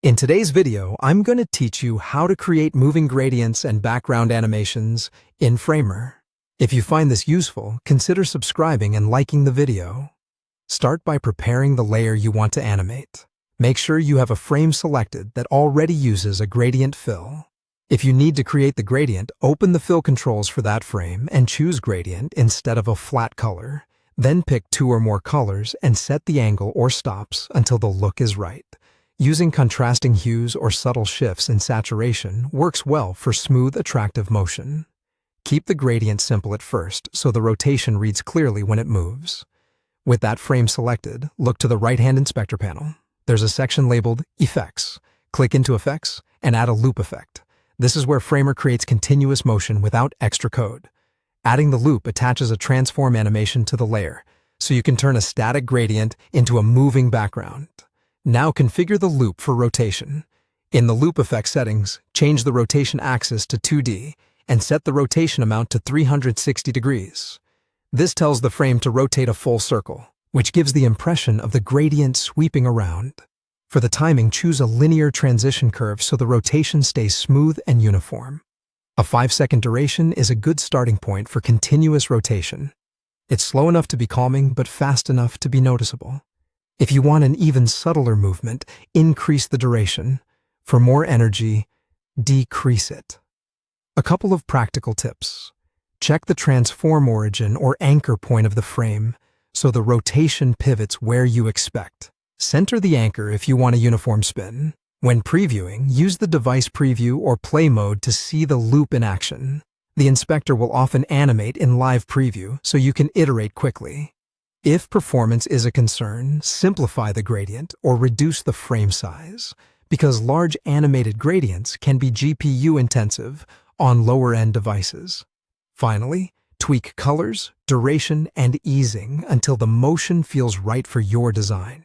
In today's video, I'm going to teach you how to create moving gradients and background animations in Framer. If you find this useful, consider subscribing and liking the video. Start by preparing the layer you want to animate. Make sure you have a frame selected that already uses a gradient fill. If you need to create the gradient, open the fill controls for that frame and choose gradient instead of a flat color. Then pick two or more colors and set the angle or stops until the look is right. Using contrasting hues or subtle shifts in saturation works well for smooth, attractive motion. Keep the gradient simple at first so the rotation reads clearly when it moves. With that frame selected, look to the right-hand inspector panel. There's a section labeled Effects. Click into Effects and add a loop effect. This is where Framer creates continuous motion without extra code. Adding the loop attaches a transform animation to the layer, so you can turn a static gradient into a moving background. Now configure the loop for rotation. In the loop effect settings, change the rotation axis to 2D and set the rotation amount to 360 degrees. This tells the frame to rotate a full circle, which gives the impression of the gradient sweeping around. For the timing, choose a linear transition curve so the rotation stays smooth and uniform. A 5-second duration is a good starting point for continuous rotation. It's slow enough to be calming, but fast enough to be noticeable. If you want an even subtler movement, increase the duration. For more energy, decrease it. A couple of practical tips. Check the transform origin or anchor point of the frame so the rotation pivots where you expect. Center the anchor if you want a uniform spin. When previewing, use the device preview or play mode to see the loop in action. The inspector will often animate in live preview so you can iterate quickly. If performance is a concern, simplify the gradient or reduce the frame size, because large animated gradients can be GPU intensive on lower-end devices. Finally, tweak colors, duration, and easing until the motion feels right for your design.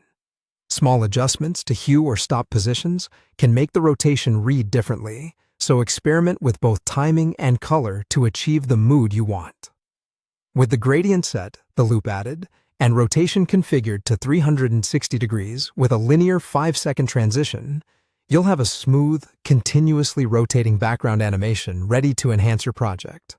Small adjustments to hue or stop positions can make the rotation read differently, so experiment with both timing and color to achieve the mood you want. With the gradient set, the loop added, and rotation configured to 360 degrees with a linear 5-second transition, you'll have a smooth, continuously rotating background animation ready to enhance your project.